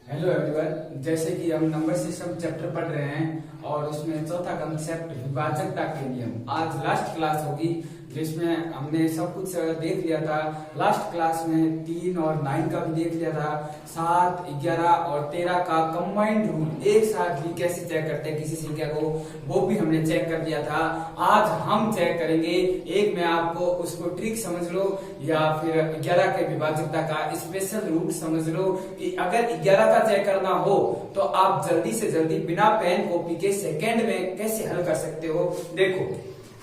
Hello everyone, जैसे कि हम नंबर सिस्टम चैप्टर पढ़ रहे हैं और उसमें चौथा कंसेप्ट विभाजकता के नियम आज लास्ट क्लास होगी, जिसमें हमने सब कुछ देख लिया था। लास्ट क्लास में 3 और 9 का भी देख लिया था। 7, 11 और 13 का कंबाइंड रूल एक साथ भी कैसे चेक करते हैं किसी संख्या को, वो भी हमने चेक कर लिया था। आज हम चेक करेंगे, एक में आपको उसको ट्रिक समझ लो या फिर 11 के विभाजकता का स्पेशल रूल समझ लो कि अगर 11 का चेक करना हो तो आप जल्दी से जल्दी बिना पेन कॉपी के सेकंड में कैसे हल कर सकते हो। देखो,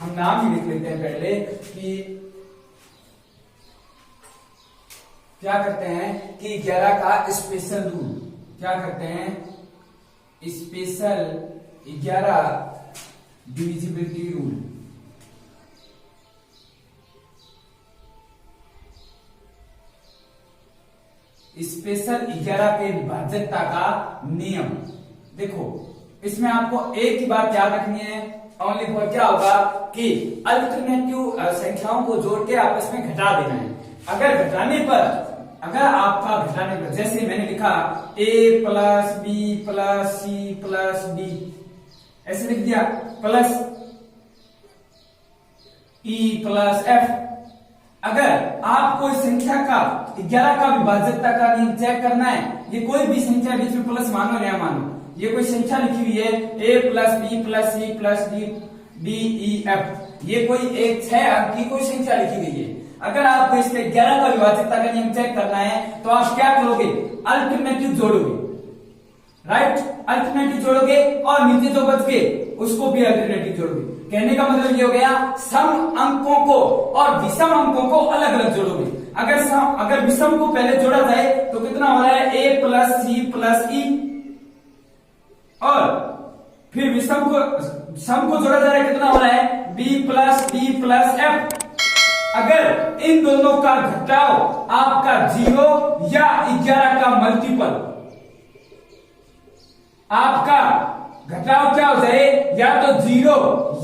हम नाम ही लिख लेते हैं पहले कि क्या करते हैं कि 11 का स्पेशल रूल क्या करते हैं, स्पेशल 11 डिविजिबिलिटी रूल। स्पेशल 11 के विभाजकता का नियम। देखो, इसमें आपको एक ही बात याद रखनी है, ओनली फॉर क्या होगा कि अल्टरनेटिव संख्याओं को जोड़ के आपस में घटा देना है। अगर घटाने पर, अगर आपका घटाने पर, जैसे मैंने लिखा a plus B plus C plus D, ऐसे लिख दिया, प्लस e प्लस f। अगर आपको इस संख्या का 11 का विभाजकता का नियम चेक करना है, ये कोई भी संख्या बीच में प्लस मानो या मानो, ये कोई संख्या लिखी हुई है a plus B plus C plus D D E F, ये कोई एक 6 अंक की कोई संख्या लिखी गई है। अगर आपको इसके 11 का विभाजकता का नियम चेक करना है तो आप क्या करोगे, अल्टरनेटिव जोड़ोगे, राइट, अल्टरनेटिव जोड़ोगे और नीचे जो बच गए उसको भी अल्टरनेटिव जोड़ोगे। कहने का मतलब ये हो गया, सम अंकों को और विषम अंकों को अलग अलग जोड़ोगे। अगर विषम को पहले जोड़ा जाए तो कितना हो रहा है, a प्लस सी प्लस ई, और फिर विषम को, सम को जोड़ा जा रहा है, कितना हो रहा है, b plus d plus f। अगर इन दोनों का घटाव आपका 0 या 11 का मल्टीपल, आपका घटाव क्या हो जाए, या तो 0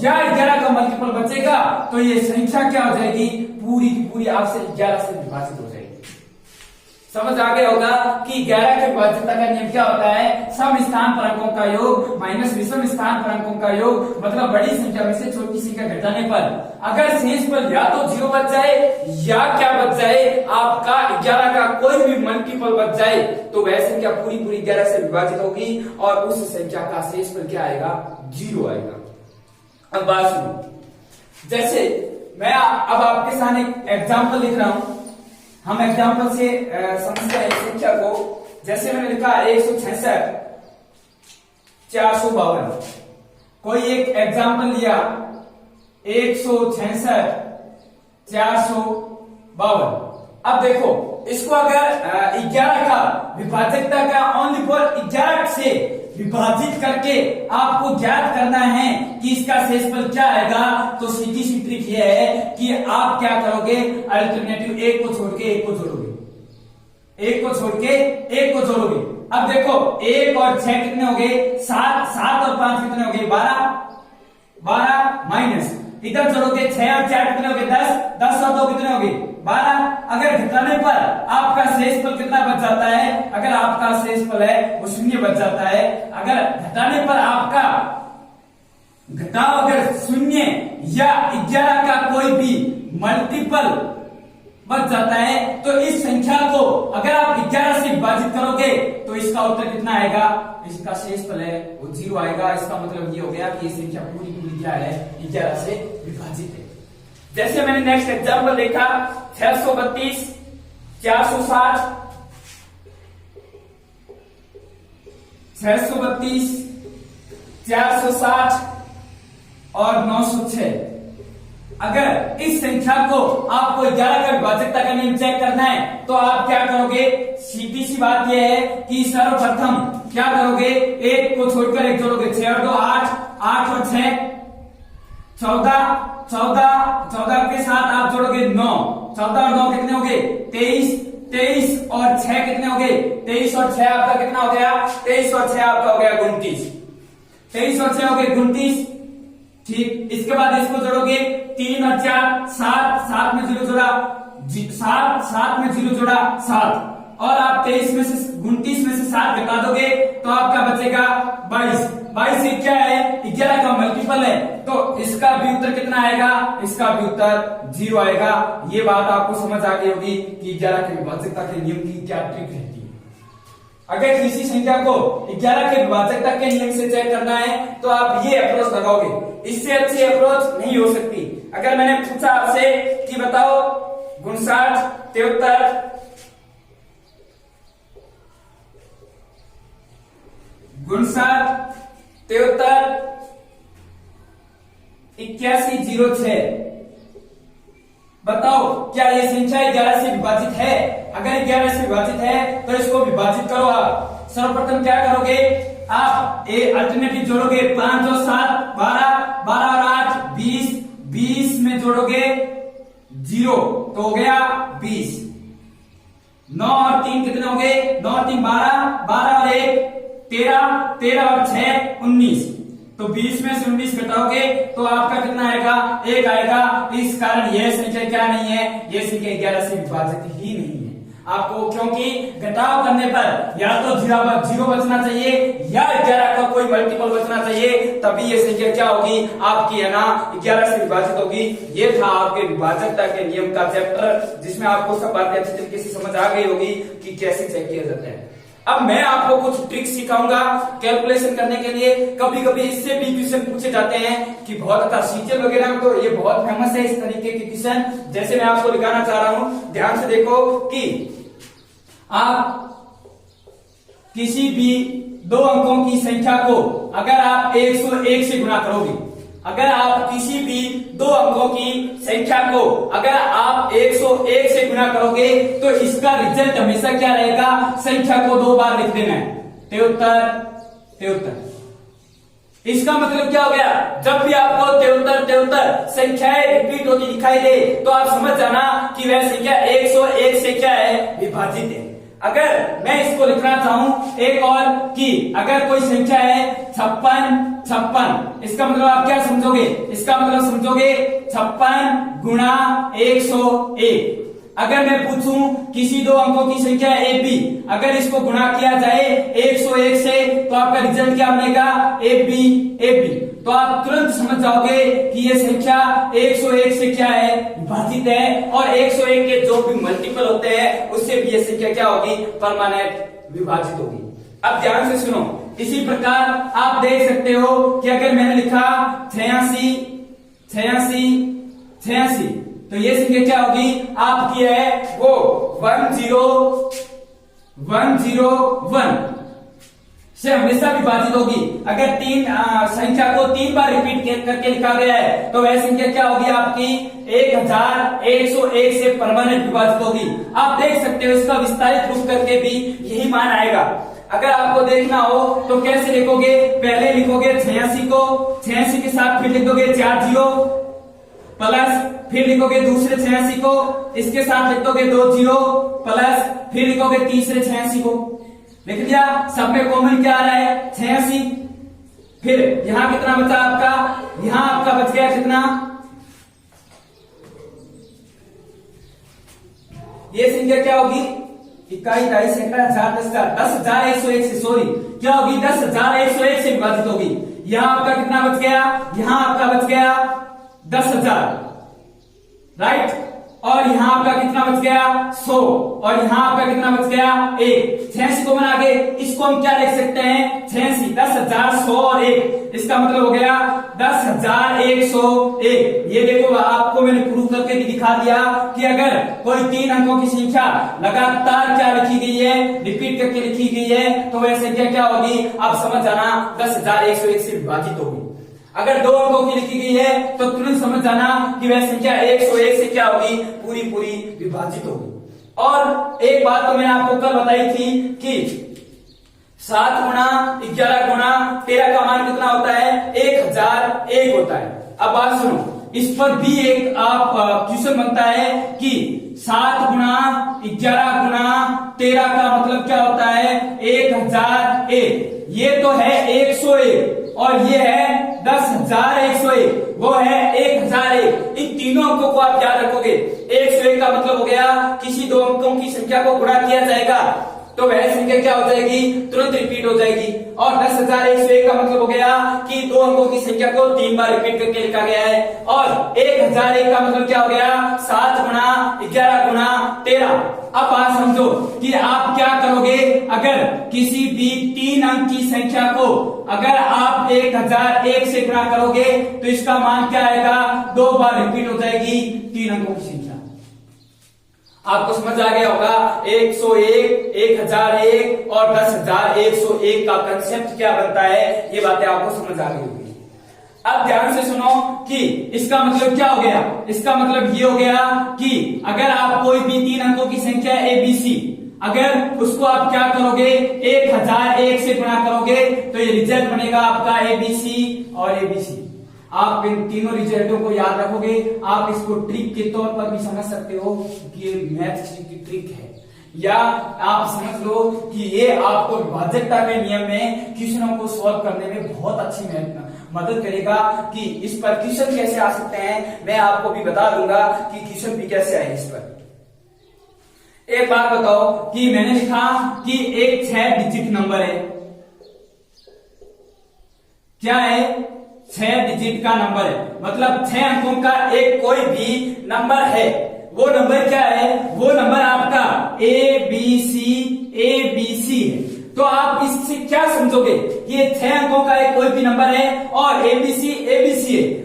या 11 का मल्टीपल बचेगा, तो ये संख्या क्या हो जाएगी, पूरी की पूरी आपसे 11 से विभाजित हो जाएगी। समझ आ गया होगा कि 11 के विभाजकता का नियम क्या होता है, सम स्थान पर अंकों का योग माइनस विषम स्थान पर अंकों का योग, मतलब बड़ी संख्या में से छोटी संख्या घटाने पर अगर शेष पर या तो 0 बच जाए या क्या बच जाए, आपका 11 का कोई भी मल्टीपल बच जाए, तो वह संख्या पूरी पूरी 11 से विभाजित होगी और उस संख्या का शेष पर क्या आएगा, 0 आएगा। अब बात सुनो, जैसे मैं अब आपके सामने एग्जाम्पल लिख रहा हूं, हम एग्जाम्पल से समझते हैं संख्या को। जैसे मैंने लिखा 166 452, कोई एक एग्जाम्पल लिया 166 452। अब देखो, इसको अगर 11 का विभाजकता का ओनली फॉर 11 से विभाजित करके आपको ज्ञात करना है कि इसका शेषफल क्या आएगा, तो सीधी सी ट्रिक यह है कि आप क्या करोगे, अल्टरनेटिव एक को छोड़ के एक को जोड़ोगे, एक को छोड़ के एक को जोड़ोगे। अब देखो, 1 और 6 कितने हो गए, 7, 7 और 5 कितने हो गए, 12, 12 माइनस इधर जोड़ोगे 6 और 4 कितने हो गए, 10, 10 और 2 कितने हो गए, 12। अगर घटाने पर आपका शेषफल कितना बच जाता है, अगर आपका शेषफल है वो 0 बच जाता है। अगर घटाने पर आपका घटाव अगर 0 या 11 का कोई भी मल्टीपल बच जाता है, तो इस संख्या को अगर आप 11 से विभाजित करोगे तो इसका उत्तर कितना आएगा, इसका शेषफल है वो 0 आएगा। इसका मतलब ये हो गया कि ये संख्या पूरी पूरी क्या है, 11 से विभाजित है। जैसे मैंने नेक्स्ट एग्जांपल देखा 632 460, 632 460 और 906। अगर इस संख्या को आपको 11 का विभाजकता का नियम चेक करना है तो आप क्या करोगे, सीधी सी बात यह है कि सर्वप्रथम क्या करोगे, एक को छोड़कर एक जोड़ोगे, 6 और 2 8, 8 और 6 14, 14 के साथ आप जोड़ोगे 9, 14 और 9 कितने हो गए 23, 23 और 6 कितने हो गए 23 और 6 आपका कितना हो गया 23 और 6 आपका हो गया 29, 23 और 6 हो गए 29। ठीक, इसके बाद इसको जोड़ोगे 3 और 4 7, 7 में 0 जोड़ा 7, 7 में 0 जोड़ा 7 और आप 23 में से 29 में से 7 घटा दोगे तो आपका बचेगा 22, 22 से क्या है 11 का मल्टीपल है, तो इसका भी उत्तर कितना आएगा, इसका भी उत्तर 0 आएगा। ये बात आपको समझ आ गई होगी कि 11 के विभाजकता के नियम की क्या ट्रिक रहती है। अगर किसी संख्या को 11 के विभाजकता के नियम से चेक करना है तो आप ये अप्रोच लगाओगे, इससे अच्छी अप्रोच नहीं हो सकती। अगर मैंने पूछा आपसे कि बताओ 59, 73, 8106 बताओ क्या ये संख्या 11 से विभाजित है? अगर 11 से विभाजित है तो इसको विभाजित करो। आप सर्वप्रथम क्या करोगे, आप ए अल्टरनेटिव जोड़ोगे, 5 और 7 12, 12 और 8 20, 20 में जोड़ोगे 0 तो हो गया 20, 9 और 3 कितने हो गए 9 और 3 12, 12 और 1 13, 13 और 6 19, तो 20 में से 19 घटाओगे तो आपका कितना आएगा 1 आएगा। इस कारण यह संख्या क्या नहीं है, यह संख्या 11 से विभाजित ही नहीं है आपको, क्योंकि घटाव करने पर या तो 0 बचना चाहिए या 11 का कोई मल्टीपल बचना चाहिए, तभी ये संख्या क्या होगी आपकी है ना 11 से विभाजित होगी। ये था आपके विभाजकता के नियम का चैप्टर, जिसमें आपको सब बातें अच्छी तरीके से समझ आ गई होगी कि कैसे चेक किया जाता है। अब मैं आपको कुछ ट्रिक्स सिखाऊंगा कैलकुलेशन करने के लिए। कभी कभी इससे भी क्वेश्चन पूछे जाते हैं कि बहुत अच्छा सीरियल वगैरह में तो ये बहुत फेमस है इस तरीके के क्वेश्चन, जैसे मैं आपको दिखाना चाह रहा हूं। ध्यान से देखो कि आप किसी भी दो अंकों की संख्या को अगर आप 101 से गुणा करोगे, अगर आप किसी भी दो अंकों की संख्या को अगर आप 101 से गुणा करोगे तो इसका रिजल्ट हमेशा क्या रहेगा, संख्या को 2 बार लिख देना है 73, 73। इसका मतलब क्या हो गया, जब भी आपको 73, 73 संख्याएं रिपीट होती दिखाई दे तो आप समझ जाना कि वह संख्या 101 से क्या है विभाजित है। अगर मैं इसको लिखना चाहूं एक और कि अगर कोई संख्या है 56, 56, इसका मतलब आप क्या समझोगे, इसका मतलब समझोगे 56 गुणा 101। अगर मैं पूछूं किसी दो अंकों की संख्या AB, अगर इसको गुणा किया जाए 101 से तो आपका रिजल्ट क्या बनेगा AB, AB। तो आप तुरंत समझ जाओगे कि ये संख्या 101 से क्या है विभाजित है, और 101 के जो भी मल्टीपल होते हैं उससे भी ये संख्या क्या होगी परमानेंट विभाजित होगी। अब ध्यान से सुनो, इसी प्रकार आप देख सकते हो कि अगर मैंने लिखा 86, 86, 86 तो ये संख्या क्या होगी आपकी है वो 101 से हमेशा विभाजित होगी। अगर तीन संख्या को 3 बार रिपीट करके लिखा गया है तो वह संख्या क्या होगी आपकी 1101 से परमानेंट विभाजित होगी। आप देख सकते हो इसका विस्तारित रूप करके भी यही मान आएगा। अगर आपको देखना हो तो कैसे लिखोगे, पहले लिखोगे 86 को, 86 के साथ फिर लिख दोगे 4 0 प्लस, फिर लिखोगे दूसरे 86 को, इसके साथ लिख दोगे 2 0 प्लस, फिर लिखोगे तीसरे 86 को। लिख लिया, सब में कॉमन क्या आ रहा है 86। फिर यहां कितना बचा आपका, यहां आपका बच गया कितना, ये संख्या क्या होगी 21 22 10,000 10,101 से सॉरी क्या होगी 10,101 से विभाजित होगी। यहां आपका कितना बच गया, यहां आपका बच गया 10,000 राइट, और यहां आपका कितना बच गया 100, और यहां आपका कितना बच गया 1। 86 को बना के इसको हम क्या लिख सकते हैं 86, 10,100 और 1, इसका मतलब हो गया 10,101। ये देखो आपको मैंने प्रूव करके भी दिखा दिया कि अगर कोई 3 अंकों की संख्या लगातार क्या लिखी गई है रिपीट करके लिखी गई है तो वह संख्या क्या होगी आप समझ जाना 10,101 से विभाजित होगी। अगर 2 अंकों की लिखी गई है तो तुरंत समझ जाना कि वह संख्या 101 से क्या होगी, पूरी पूरी विभाजित होगी। और एक बात तो मैंने आपको कल बताई थी कि 7 गुणा 11 गुणा 13 का मान कितना होता है, 1001 होता है। अब बात सुनो, इस पर भी एक आप क्वेश्चन बनता है कि 7 गुणा 11 गुणा 13 का मतलब क्या होता है, 1001। ये तो है 101 और ये है 10,101, वो है 1001। इन तीनों अंकों को आप याद रखोगे। 101 का मतलब हो गया किसी 2 अंकों की संख्या को गुणा किया जाएगा तो वह संख्या क्या हो जाएगी, तुरंत रिपीट हो जाएगी। और 10,101 का मतलब हो गया कि 2 अंकों की संख्या को 3 बार रिपीट करके लिखा गया है। और 1001 का मतलब क्या हो गया, 7 गुणा 11 गुणा 13। अब बात समझो कि आप क्या करोगे, अगर किसी भी 3 अंक की संख्या को अगर आप 1001 से गुणा करोगे तो इसका मान क्या आएगा, 2 बार रिपीट हो जाएगी 3 अंकों की संख्या। आपको समझ आ गया होगा 101, 1001 और 10,101 का कंसेप्ट क्या बनता है, ये बातें आपको समझ आ गई होगी। अब ध्यान से सुनो कि इसका मतलब क्या हो गया, इसका मतलब ये हो गया कि अगर आप कोई भी 3 अंकों की संख्या ABC, अगर उसको आप क्या करोगे, 1001 से गुणा करोगे तो ये रिजल्ट बनेगा आपका ABC और ABC। आप इन तीनों रिजल्टों को याद रखोगे। आप इसको ट्रिक के तौर पर भी समझ सकते हो कि ये मैथ्स की ट्रिक है, या आप समझ लो कि ये आपको विभाजकता के नियम में क्वेश्चनों को सॉल्व करने में बहुत अच्छी मदद करेगा। कि इस पर क्वेश्चन कैसे आ सकते हैं मैं आपको भी बता दूंगा कि क्वेश्चन भी कैसे आए इस पर। एक बात बताओ कि मैंने लिखा कि एक 6 डिजिट नंबर है, क्या है, 6 डिजिट का नंबर है, मतलब 6 अंकों का एक कोई भी नंबर है। वो नंबर क्या है, वो नंबर आपका ABC है। तो आप इससे क्या समझोगे कि ये 6 अंकों का एक कोई भी नंबर है और ABC है,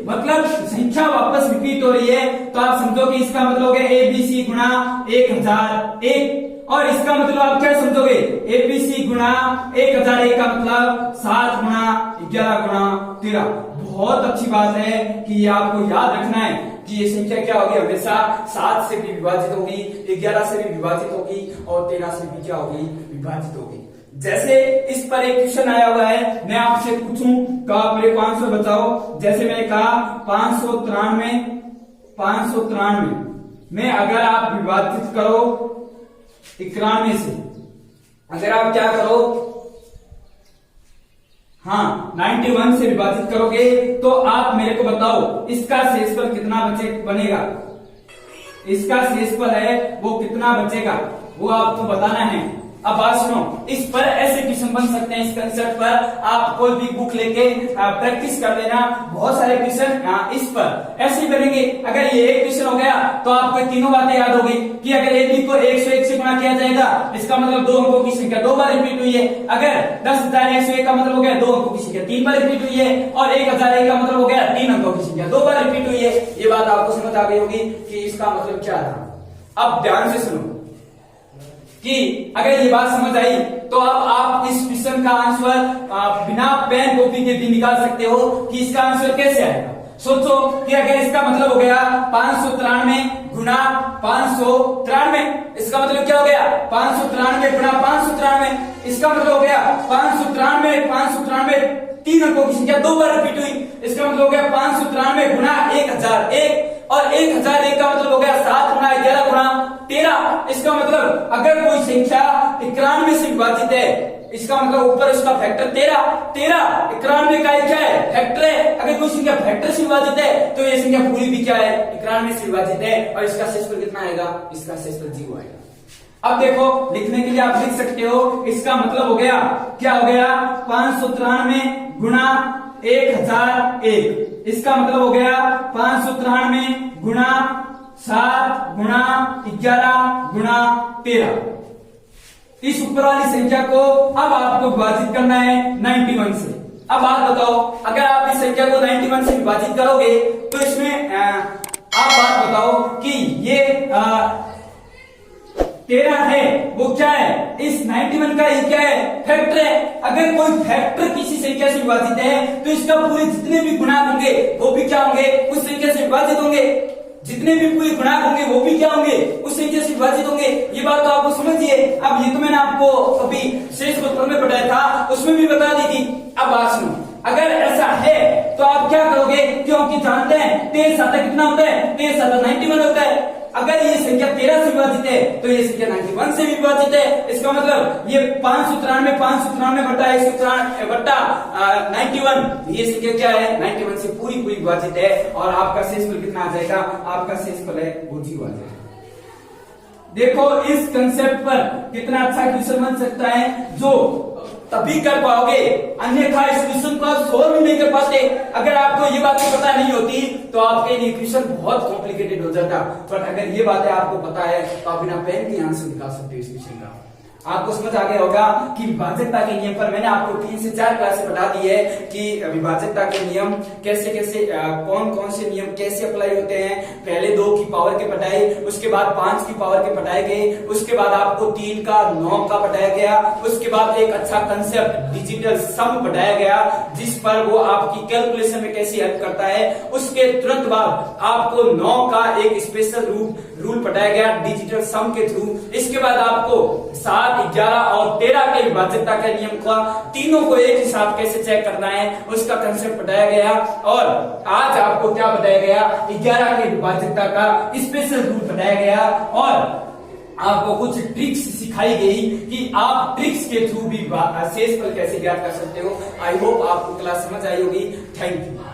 मतलब संख्या वापस रिपीट हो रही है। तो आप समझोगे इसका मतलब हो गया ABC गुणा 1001। और इसका मतलब आप क्या समझोगे, ABC गुणा 1001 का मतलब 7 गुणा 11 गुणा 13। बहुत अच्छी बात है कि ये आपको याद रखना है कि ये संख्या क्या होगी, हमेशा 7 से भी विभाजित होगी, 11 से भी विभाजित होगी और 13 से भी क्या होगी, विभाजित होगी। जैसे इस पर एक क्वेश्चन आया हुआ है, मैं आपसे पूछूं कि आप मेरे 500 बताओ। जैसे मैंने कहा 593 में अगर आप विभाजित करो 91 से, अगर आप क्या करो, हाँ 91 से विभाजित करोगे तो आप मेरे को बताओ इसका शेषफल कितना बनेगा, इसका शेषफल है वो कितना बचेगा, वो आपको बताना है। अब बात सुनो, इस पर ऐसे क्वेश्चन बन सकते हैं। इस कंसेप्ट पर आप कोई भी बुक लेके प्रैक्टिस कर लेना। बहुत सारे क्वेश्चन इस पर ऐसे ही बनेंगे। अगर ये एक क्वेश्चन हो गया तो आपको तीनों बातें याद हो गई कि अगर AB को 101 से गुणा किया जाएगा, इसका मतलब 2 अंकों की संख्या 2 बार रिपीट हुई है। अगर 10,101 का मतलब हो गया 2 अंकों की संख्या 3 बार रिपीट हुई है, और 1001 का मतलब हो गया 3 अंकों की संख्या 2 बार रिपीट हुई है। ये बात आपको समझ आ गई होगी कि इसका मतलब क्या था। अब ध्यान से सुनो कि अगर ये बात समझ आई तो अब आप इस क्वेश्चन का आंसर बिना पेन कॉपी के भी निकाल सकते हो कि इसका आंसर कैसे आएगा। सोचो कि अगर इसका मतलब हो गया 593 गुना 593, इसका मतलब क्या हो गया, 593 गुना 593, इसका मतलब हो गया 593 3 अंकों की संख्या 2 बार रिपीट हुई, इसका मतलब हो गया 593 गुना 1001, और 1001 का मतलब हो गया 7 गुना 11 गुना 13। इसका मतलब अगर कोई संख्या 91 से विभाजित है, इसका मतलब ऊपर इसका फैक्टर 13 91 का क्या है, फैक्टर है। अगर कोई संख्या फैक्टर से विभाजित है तो ये संख्या पूरी भी क्या है, 91 से विभाजित है, और इसका शेषफल कितना आएगा, इसका शेषफल 0 आएगा। अब देखो लिखने के लिए आप लिख सकते हो, इसका मतलब हो गया क्या हो गया, 593 गुणा 1001, इसका मतलब हो गया 593 गुणा 7 गुणा 11 गुणा 13। इस ऊपर वाली संख्या को अब आपको विभाजित करना है 91 से। अब आप बताओ, अगर आप इस संख्या को 91 से विभाजित करोगे तो इसमें आप बात बताओ कि ये 13 है वो क्या है, इस 91 का ये क्या है, फैक्टर है। अगर कोई फैक्टर किसी संख्या से विभाजित है तो इसका पूरे जितने भी गुणांक होंगे वो भी क्या होंगे, उस संख्या से विभाजित होंगे। जितने भी पूरे गुणांक होंगे वो भी क्या होंगे, उस संख्या से विभाजित होंगे। ये बात तो आपको समझिए। अब ये तो मैंने आपको अभी शेष पत्र में बताया था, उसमें भी बता दी थी। अब बात सुनो, अगर ऐसा है तो आप क्या करोगे, क्योंकि जानते हैं 13 7 कितना होता है, 13 7 91 होता है। अगर ये संख्या 13 से विभाजित है तो ये संख्या 91 से भी विभाजित है। इसका मतलब ये 593 बटा 193 बटा 91, ये संख्या क्या है, 91 से पूरी विभाजित है। और आपका शेषफल कितना आ जाएगा, आपका शेषफल है वो 0 आ जाएगा। देखो इस कंसेप्ट पर कितना अच्छा क्वेश्चन बन सकता है, जो तभी कर पाओगे, अन्यथा इस क्वेश्चन को आप सोल्व भी नहीं कर पाते। अगर आपको ये बातें पता नहीं होती तो आपके लिए क्वेश्चन बहुत कॉम्प्लिकेटेड हो जाता। पर अगर ये बातें आपको पता है तो आप बिना पेन के आंसर निकाल सकते हो इस क्वेश्चन का। आपको समझ आ गया होगा कि विभाजकता के नियम पर मैंने आपको 3 से 4 क्लासें बता दी है कि विभाजकता के नियम कैसे कैसे कौन कौन से नियम कैसे अप्लाई होते हैं। पहले 2 की पावर के पढ़ाए, उसके बाद 5 की पावर के पढ़ाए गए, उसके बाद आपको 3 का 9 का पढ़ाया गया, उसके बाद एक अच्छा कंसेप्ट डिजिटल सम पढ़ाया गया जिस पर वो आपकी कैलकुलेशन में कैसे हेल्प करता है। उसके तुरंत बाद आपको 9 का एक स्पेशल रूल पढ़ाया गया डिजिटल सम के थ्रू। इसके बाद आपको 7 11 और 13 के विभाजकता के नियम का तीनों को एक ही साथ कैसे चेक करना है उसका कंसेप्ट बताया गया। और आज आपको क्या बताया गया, 11 के विभाजकता का स्पेशल रूल बताया गया और आपको कुछ ट्रिक्स सिखाई गई कि आप ट्रिक्स के थ्रू भी शेषफल कैसे ज्ञात कर सकते हो। आई होप आपको क्लास समझ आई होगी। Thank you.